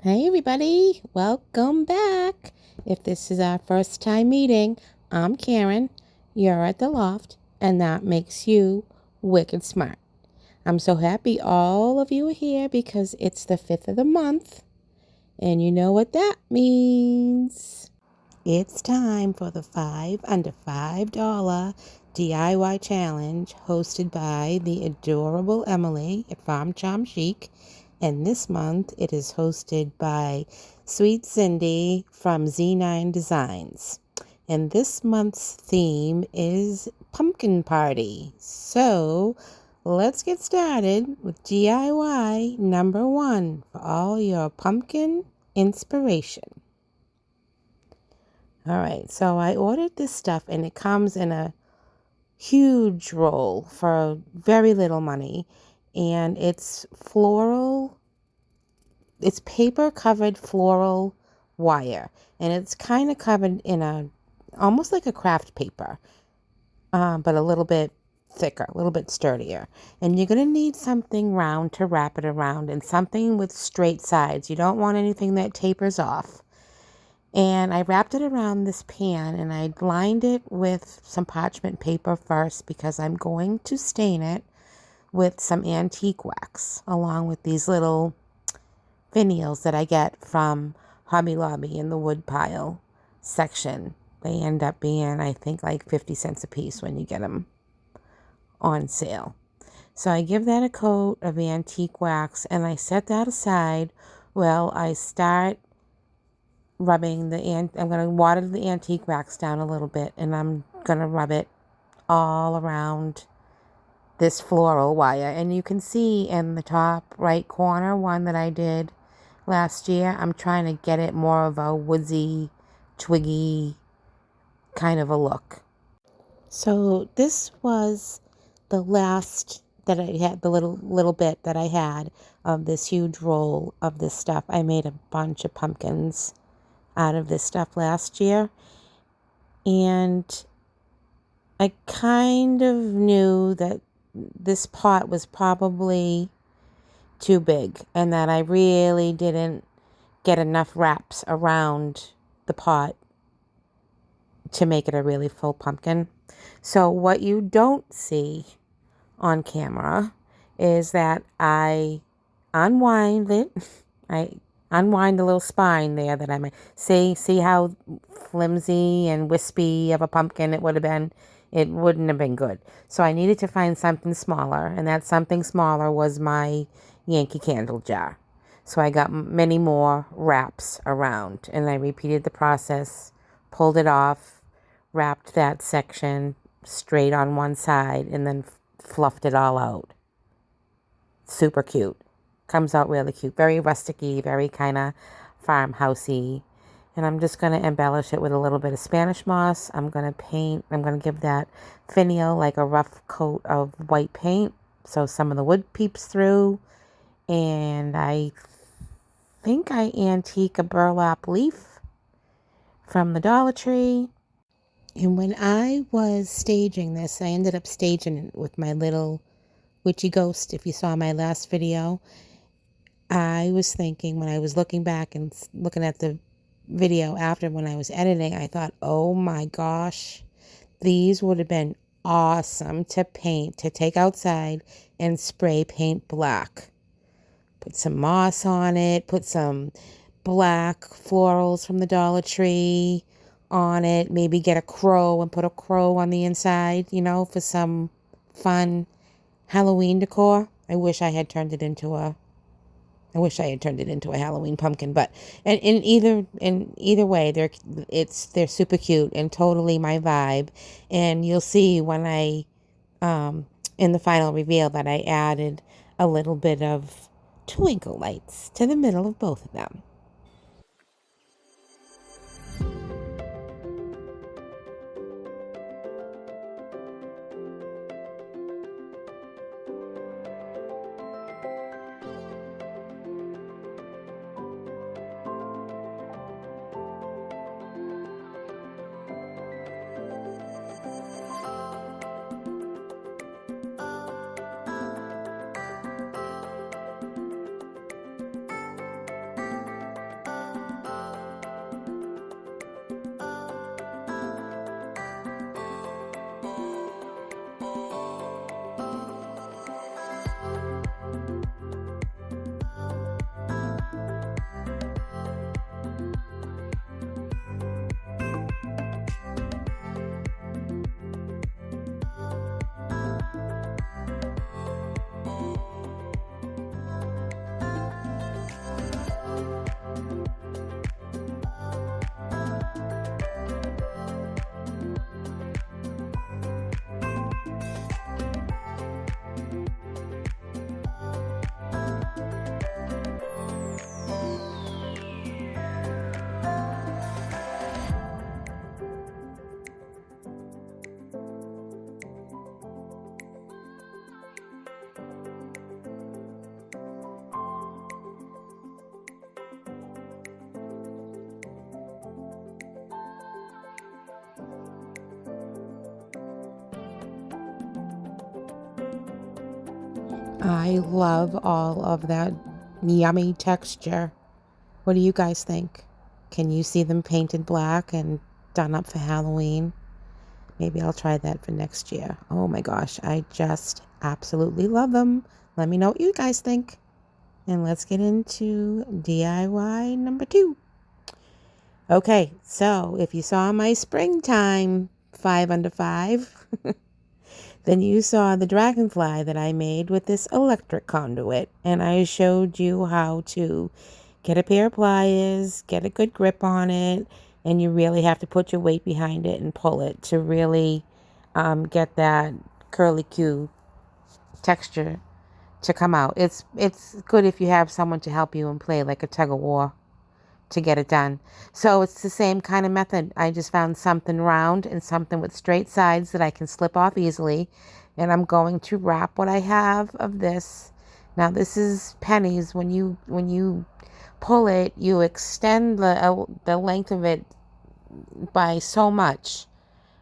Hey everybody, welcome back. If this is our first time meeting, I'm Karen, you're at the loft, and that makes you wicked smart. I'm so happy all of you are here because it's the 5th of the month, and you know what that means. It's time for the 5 under $5 DIY challenge hosted by the adorable Emily at Farm Charm Chic. And this month it is hosted by Sweet Cyndi from Z9 Designs. And this month's theme is Pumpkin Party. So let's get started with DIY number 1 for all your pumpkin inspiration. All right, so I ordered this stuff and it comes in a huge roll for very little money. And it's floral, it's paper covered floral wire. And it's kind of covered in almost like a craft paper, but a little bit thicker, a little bit sturdier. And you're going to need something round to wrap it around and something with straight sides. You don't want anything that tapers off. And I wrapped it around this pan and I lined it with some parchment paper first because I'm going to stain it with some antique wax along with these little finials that I get from Hobby Lobby in the wood pile section. They end up being, I think, like 50 cents a piece when you get them on sale. So I give that a coat of antique wax and I set that aside while I start rubbing I'm going to water the antique wax down a little bit and I'm going to rub it all around this floral wire. And you can see in the top right corner one that I did last year, I'm trying to get it more of a woodsy, twiggy kind of a look. So this was the last that I had, the little bit that I had of this huge roll of this stuff. I made a bunch of pumpkins out of this stuff last year, and I kind of knew that this pot was probably too big and that I really didn't get enough wraps around the pot to make it a really full pumpkin. So what you don't see on camera is that I unwind it. I unwind the little spine there that I made. See how flimsy and wispy of a pumpkin it would have been? It wouldn't have been good. So I needed to find something smaller, and that something smaller was my Yankee Candle jar. So I got many more wraps around, and I repeated the process, pulled it off, wrapped that section straight on one side, and then fluffed it all out. Super cute. Comes out really cute. Very rustic-y, very kind of farmhousey. And I'm just going to embellish it with a little bit of Spanish moss. I'm going to give that finial like a rough coat of white paint so some of the wood peeps through. And I think I antique a burlap leaf from the Dollar Tree. And when I was staging this, I ended up staging it with my little witchy ghost. If you saw my last video, I was thinking when I was looking back and looking at the video after when I was editing, I thought, oh my gosh, these would have been awesome to paint, to take outside and spray paint black. Put some moss on it, put some black florals from the Dollar Tree on it, maybe get a crow and put a crow on the inside, for some fun Halloween decor. I wish I had turned it into a Halloween pumpkin, but in either way, they're super cute and totally my vibe. And you'll see when I in the final reveal that I added a little bit of twinkle lights to the middle of both of them. I love all of that yummy texture. What do you guys think? Can you see them painted black and done up for Halloween? Maybe I'll try that for next year. Oh my gosh, I just absolutely love them. Let me know what you guys think. And let's get into DIY number 2. Okay, so if you saw my springtime 5 under 5, then you saw the dragonfly that I made with this electric conduit. And I showed you how to get a pair of pliers, get a good grip on it, and you really have to put your weight behind it and pull it to really get that curly-Q texture to come out. It's good if you have someone to help you and play like a tug-of-war to get it done. So it's the same kind of method. I just found something round and something with straight sides that I can slip off easily. And I'm going to wrap what I have of this. Now this is pennies. When you pull it, you extend the length of it by so much.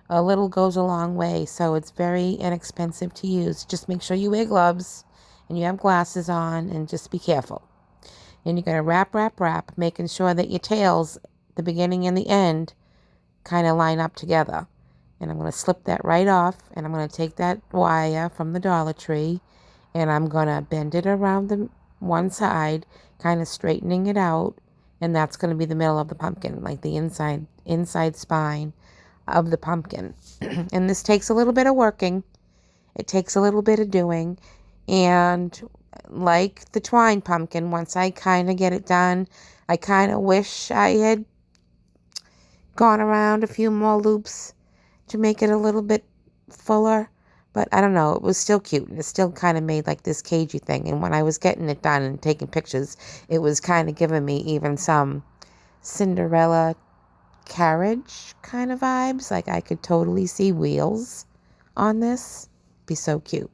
A little goes a long way, so it's very inexpensive to use. Just make sure you wear gloves and you have glasses on, and just be careful. And you're going to wrap, making sure that your tails, the beginning and the end, kind of line up together. And I'm going to slip that right off, and I'm going to take that wire from the Dollar Tree, and I'm going to bend it around the one side, kind of straightening it out, and that's going to be the middle of the pumpkin, like the inside spine of the pumpkin. And this takes a little bit of working. It takes a little bit of doing. And like the twine pumpkin, once I kind of get it done, I kind of wish I had gone around a few more loops to make it a little bit fuller. But I don't know, it was still cute. And it still kind of made like this cagey thing. And when I was getting it done and taking pictures, it was kind of giving me even some Cinderella carriage kind of vibes. Like I could totally see wheels on this. Be so cute.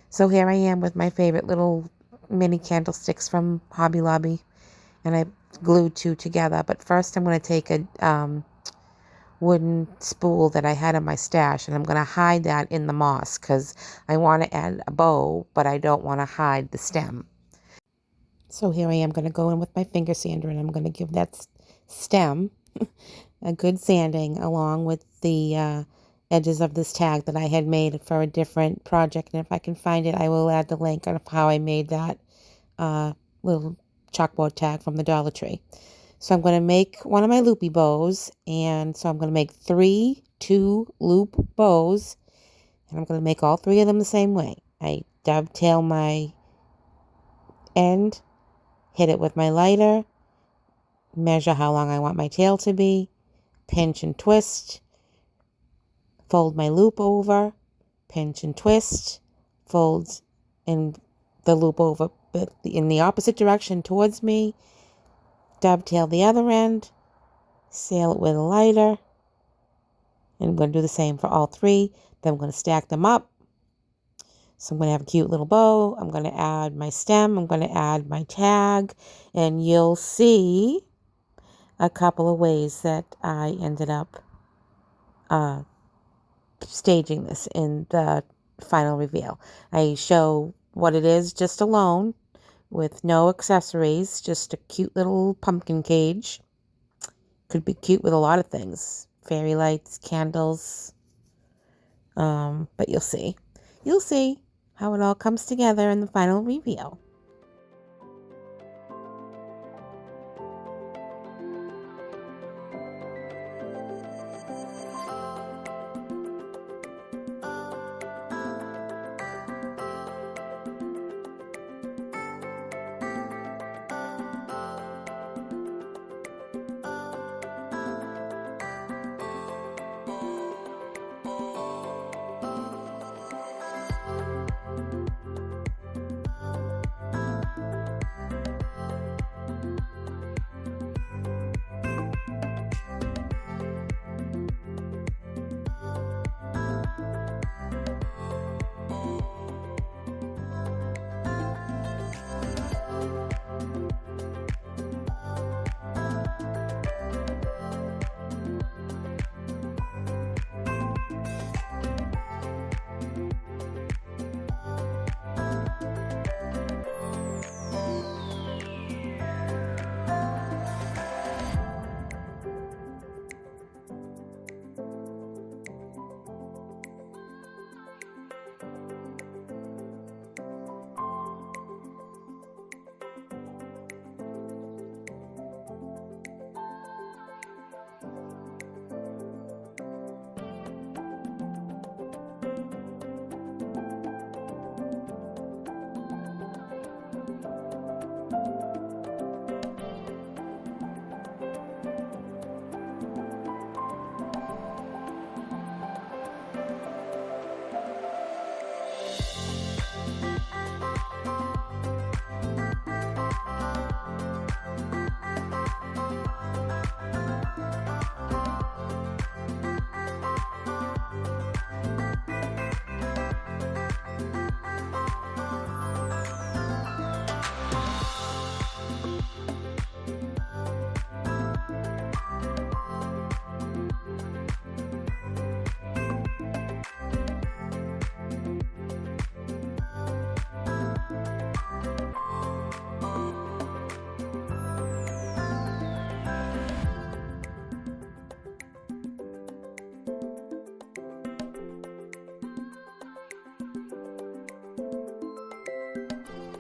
So here I am with my favorite little mini candlesticks from Hobby Lobby, and I glued 2 together. But first I'm going to take a wooden spool that I had in my stash, and I'm going to hide that in the moss because I want to add a bow, but I don't want to hide the stem. So here I am going to go in with my finger sander, and I'm going to give that stem a good sanding along with the edges of this tag that I had made for a different project. And if I can find it, I will add the link of how I made that little chalkboard tag from the Dollar Tree. So I'm going to make one of my loopy bows. And so I'm going to make 3 2-loop bows. And I'm going to make all 3 of them the same way. I dovetail my end, hit it with my lighter, measure how long I want my tail to be, pinch and twist, fold my loop over, pinch and twist, fold in the loop over in the opposite direction towards me, dovetail the other end, sail it with a lighter, and I'm going to do the same for all 3. Then I'm going to stack them up. So I'm going to have a cute little bow. I'm going to add my stem. I'm going to add my tag, and you'll see a couple of ways that I ended up staging this in the final reveal. I show what it is just alone with no accessories, just a cute little pumpkin cage. Could be cute with a lot of things, fairy lights, candles, but you'll see how it all comes together in the final reveal.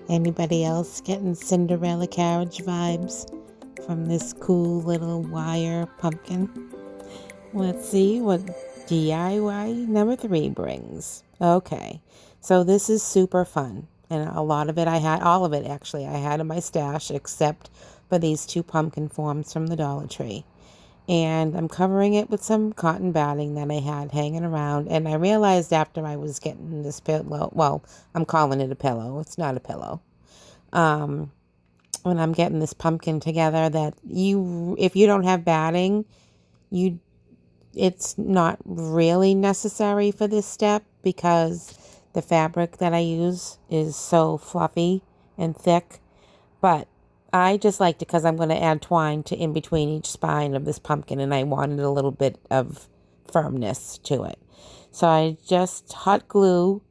Anybody else getting Cinderella carriage vibes from this cool little wire pumpkin? Let's see what DIY number 3 brings. Okay, so this is super fun. And a lot of it all of it actually, I had in my stash except for these 2 pumpkin forms from the Dollar Tree. And I'm covering it with some cotton batting that I had hanging around. And I realized after I was getting this pillow, well, I'm calling it a pillow. It's not a pillow. When I'm getting this pumpkin together, that if you don't have batting, it's not really necessary for this step because the fabric that I use is so fluffy and thick. But I just liked it because I'm going to add twine to in between each spine of this pumpkin, and I wanted a little bit of firmness to it. So I just hot glue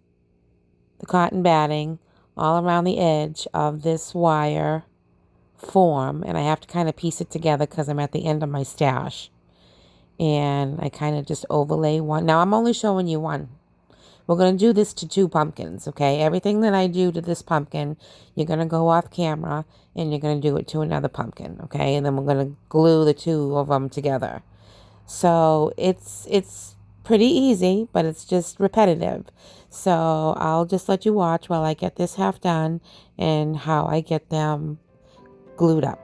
the cotton batting all around the edge of this wire form, and I have to kind of piece it together because I'm at the end of my stash. And I kind of just overlay one. Now I'm only showing you one. We're going to do this to 2 pumpkins, okay? Everything that I do to this pumpkin, you're going to go off camera and you're going to do it to another pumpkin, okay? And then we're going to glue the 2 of them together. So it's pretty easy, but it's just repetitive. So I'll just let you watch while I get this half done and how I get them glued up.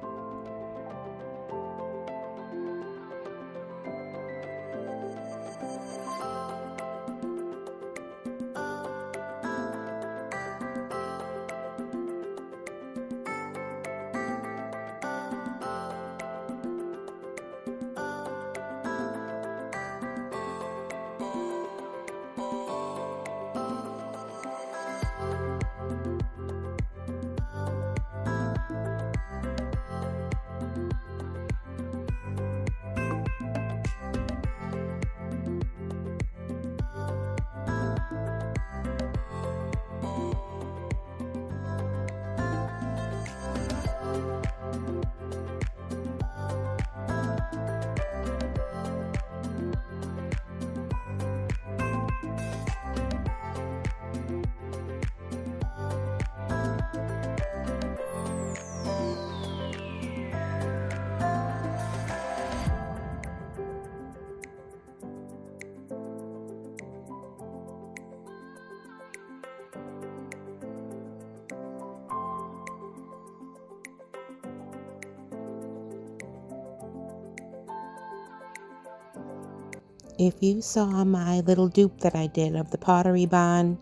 If you saw my little dupe that I did of the Pottery barn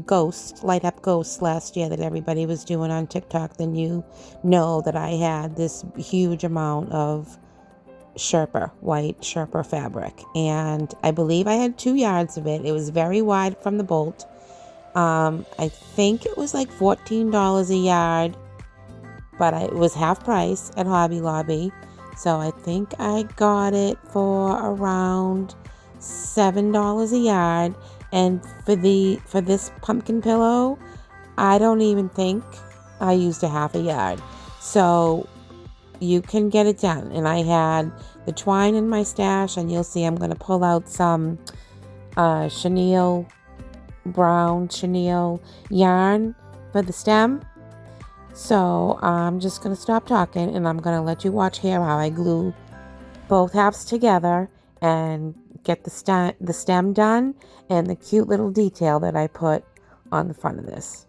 ghost, light up ghost last year that everybody was doing on TikTok, then you know that I had this huge amount of white Sherpa fabric. And I believe I had 2 yards of it. It was very wide from the bolt. I think it was like $14 a yard, but it was half price at Hobby Lobby. So I think I got it for around $7 a yard. And for this pumpkin pillow, I don't even think I used a half a yard. So you can get it done. And I had the twine in my stash, and you'll see I'm going to pull out some brown chenille yarn for the stem. So I'm just going to stop talking, and I'm going to let you watch here how I glue both halves together and get the stem done and the cute little detail that I put on the front of this.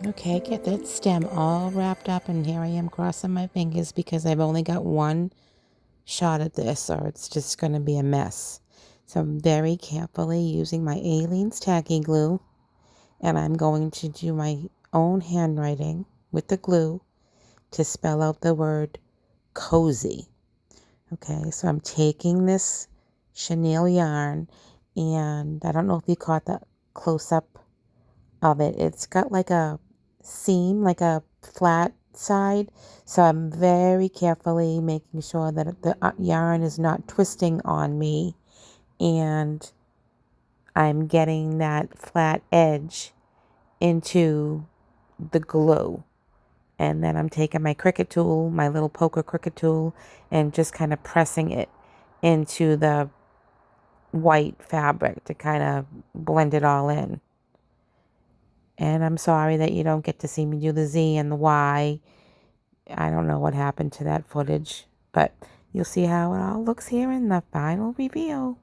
Okay, get that stem all wrapped up, and here I am crossing my fingers because I've only got one shot at this, or it's just going to be a mess. So I'm very carefully using my Aleene's tacky glue, and I'm going to do my own handwriting with the glue to spell out the word cozy. Okay, so I'm taking this chenille yarn, and I don't know if you caught the close-up of it. It's got like a seam, like a flat side. So I'm very carefully making sure that the yarn is not twisting on me, and I'm getting that flat edge into the glue. And then I'm taking my Cricut tool, my little poker Cricut tool, and just kind of pressing it into the white fabric to kind of blend it all in. And I'm sorry that you don't get to see me do the Z and the Y. I don't know what happened to that footage, but you'll see how it all looks here in the final reveal.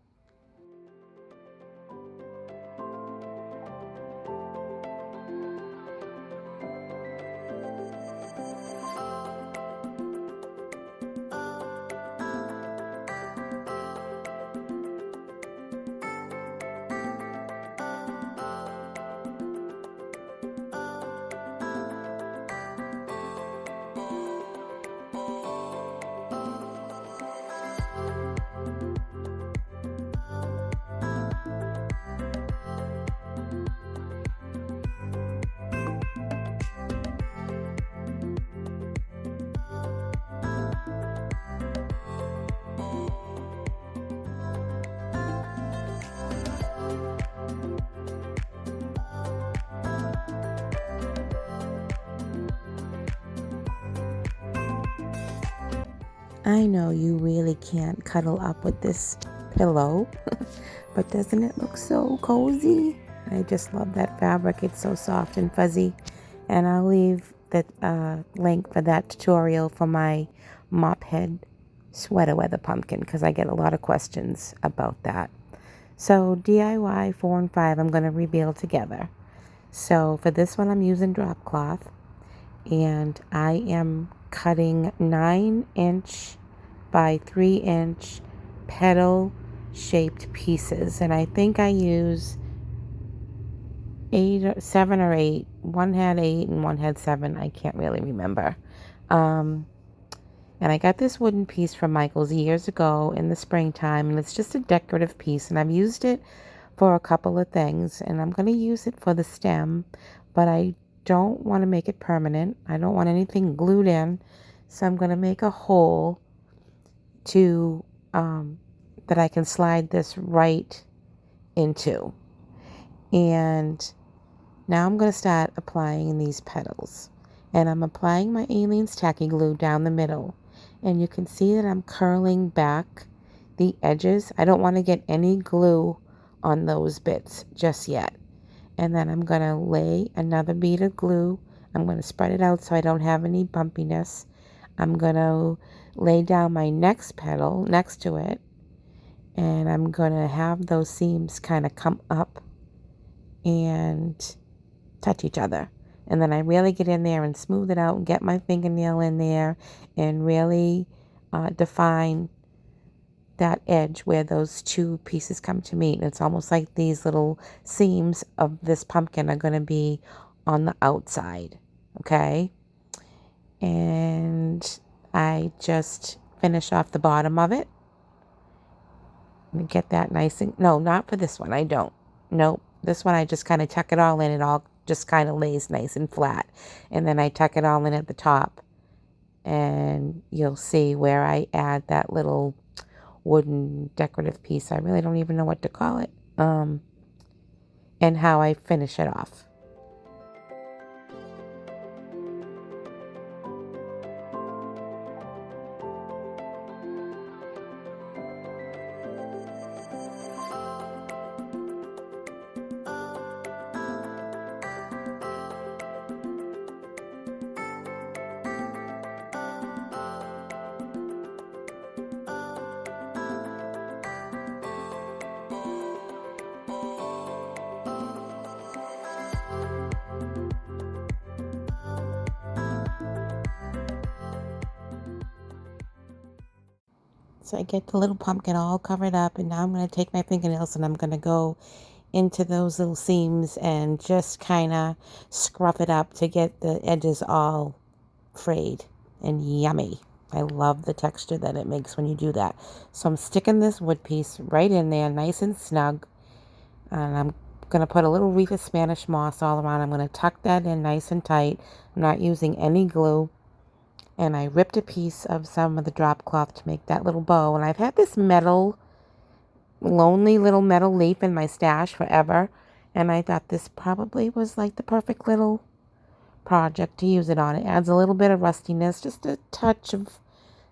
I know you really can't cuddle up with this pillow, but doesn't it look so cozy? I just love that fabric. It's so soft and fuzzy. And I'll leave the link for that tutorial for my mop head sweater weather pumpkin, because I get a lot of questions about that. So DIY 4 and 5 I'm going to reveal together. So for this one I'm using drop cloth, and I am cutting 9-inch by 3-inch petal shaped pieces, and I think I use 7 or 8. One had 8 and one had 7. I can't really remember. And I got this wooden piece from Michael's years ago in the springtime, and it's just a decorative piece, and I've used it for a couple of things, and I'm going to use it for the stem, but I don't want to make it permanent. I don't want anything glued in, so I'm going to make a hole to that I can slide this right into. And now I'm going to start applying these petals, and I'm applying my Aleene's tacky glue down the middle, and you can see that I'm curling back the edges. I don't want to get any glue on those bits just yet. And then I'm going to lay another bead of glue. I'm going to spread it out so I don't have any bumpiness. I'm going to lay down my next petal next to it, and I'm going to have those seams kind of come up and touch each other. And then I really get in there and smooth it out and get my fingernail in there and really define that edge where those two pieces come to meet. It's almost like these little seams of this pumpkin are going to be on the outside. Okay. And I just finish off the bottom of it and get that nice and, no, not for this one. I don't. Nope. This one I just kind of tuck it all in. It all just kind of lays nice and flat. And then I tuck it all in at the top. And you'll see where I add that little wooden decorative piece. I really don't even know what to call it. And how I finish it off. So I get the little pumpkin all covered up, and now I'm going to take my fingernails and I'm going to go into those little seams and just kind of scrub it up to get the edges all frayed and yummy. I love the texture that it makes when you do that. So I'm sticking this wood piece right in there, nice and snug. And I'm going to put a little wreath of Spanish moss all around. I'm going to tuck that in nice and tight. I'm not using any glue. And I ripped a piece of some of the drop cloth to make that little bow. And I've had this lonely little metal leaf in my stash forever. And I thought this probably was like the perfect little project to use it on. It adds a little bit of rustiness, just a touch of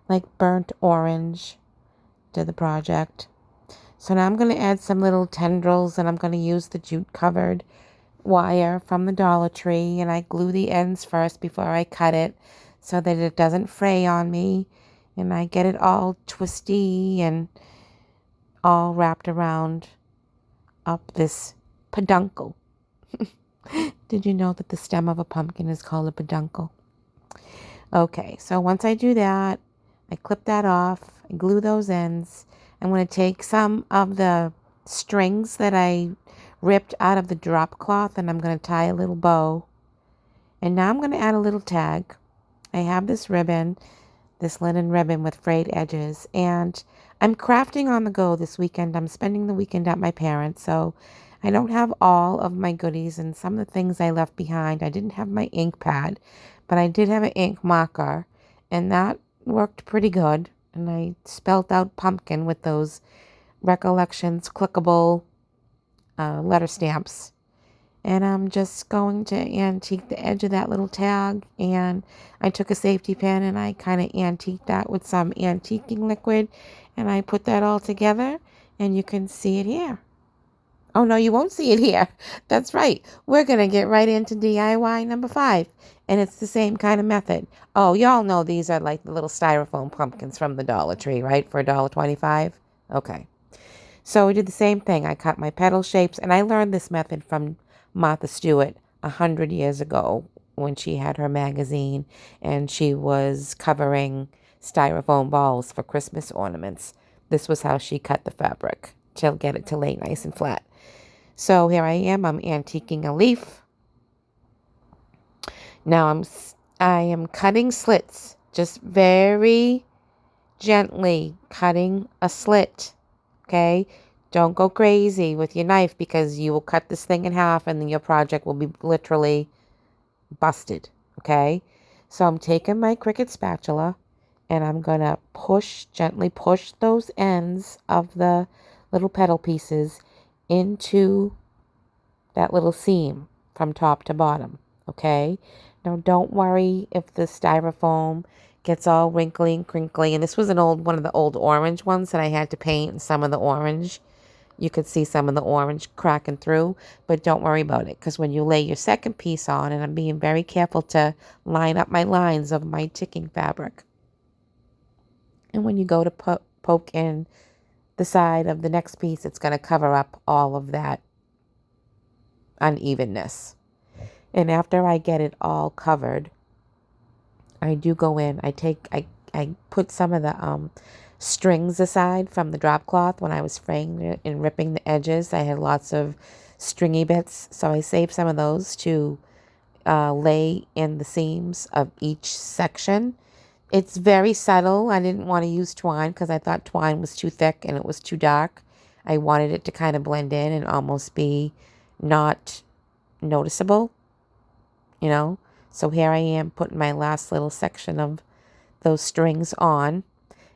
like burnt orange to the project. So now I'm going to add some little tendrils, and I'm going to use the jute covered wire from the Dollar Tree, and I glue the ends first before I cut it so that it doesn't fray on me, and I get it all twisty and all wrapped around up this peduncle. Did you know that the stem of a pumpkin is called a peduncle? Okay, so once I do that, I clip that off, I glue those ends. I'm going to take some of the strings that I ripped out of the drop cloth, and I'm going to tie a little bow. And now I'm going to add a little tag. I have this ribbon, this linen ribbon with frayed edges, and I'm crafting on the go this weekend. I'm spending the weekend at my parents', so I don't have all of my goodies and some of the things I left behind. I didn't have my ink pad, but I did have an ink marker, and that worked pretty good. And I spelled out pumpkin with those Recollections clickable letter stamps. And I'm just going to antique the edge of that little tag. And I took a safety pin and I kind of antiqued that with some antiquing liquid. And I put that all together, and you can see it here. Oh, no, you won't see it here. That's right. We're going to get right into DIY number 5. And it's the same kind of method. Oh, y'all know these are like the little styrofoam pumpkins from the Dollar Tree, right? For $1.25. Okay. So we did the same thing. I cut my petal shapes, and I learned this method from Martha Stewart 100 years ago when she had her magazine and she was covering styrofoam balls for Christmas ornaments. This was how she cut the fabric to get it to lay nice and flat. So here I'm antiquing a leaf. Now I am cutting slits, just very gently cutting a slit. Okay, don't go crazy with your knife, because you will cut this thing in half and then your project will be literally busted. Okay, so I'm taking my Cricut spatula and I'm going to gently push those ends of the little petal pieces into that little seam from top to bottom. Okay, now don't worry if the styrofoam gets all wrinkly and crinkly. And this was one of the old orange ones that I had to paint, and some of the orange, you could see some of the orange cracking through, but don't worry about it, because when you lay your second piece on, and I'm being very careful to line up my lines of my ticking fabric. And when you go to poke in the side of the next piece, it's going to cover up all of that unevenness. And after I get it all covered, I do go in, I put some of the strings aside from the drop cloth when I was fraying it and ripping the edges. I had lots of stringy bits, so I saved some of those to lay in the seams of each section. It's very subtle. I didn't want to use twine because I thought twine was too thick and it was too dark. I wanted it to kind of blend in and almost be not noticeable, you know. So here I am putting my last little section of those strings on.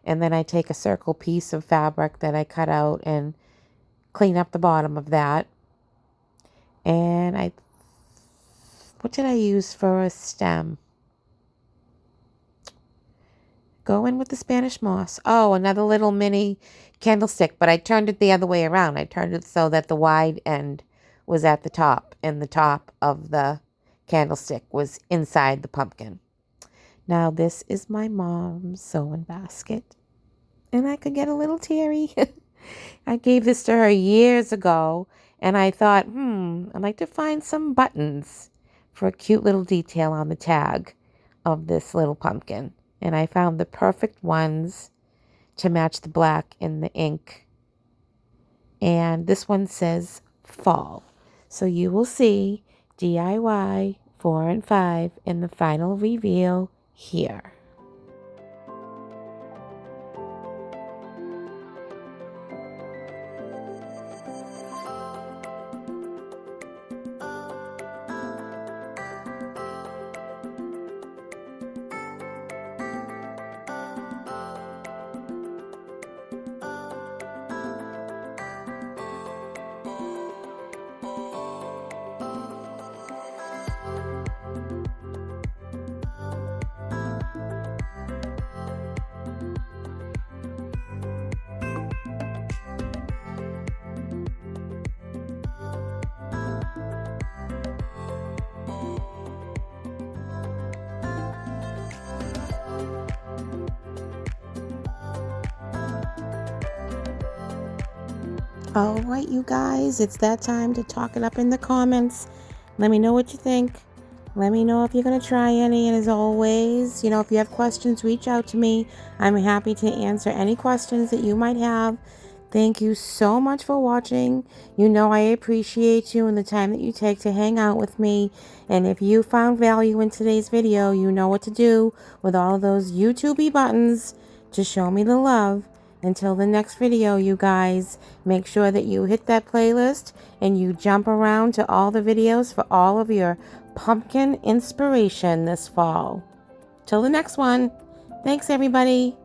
And then I take a circle piece of fabric that I cut out and clean up the bottom of that. And what did I use for a stem? Go in with the Spanish moss. Oh, another little mini candlestick, but I turned it the other way around. I turned it so that the wide end was at the top, and the top of the candlestick was inside the pumpkin. Now, this is my mom's sewing basket, and I could get a little teary. I gave this to her years ago, and I thought, I'd like to find some buttons for a cute little detail on the tag of this little pumpkin. And I found the perfect ones to match the black in the ink. And this one says fall. So you will see DIY 4 and 5 in the final reveal here. All right, you guys, it's that time to talk it up in the comments. Let me know what you think. Let me know if you're going to try any. And as always, if you have questions, reach out to me. I'm happy to answer any questions that you might have. Thank you so much for watching. I appreciate you and the time that you take to hang out with me. And if you found value in today's video, you know what to do with all of those YouTube buttons to show me the love. Until the next video, you guys, make sure that you hit that playlist and you jump around to all the videos for all of your pumpkin inspiration this fall. Till the next one. Thanks, everybody.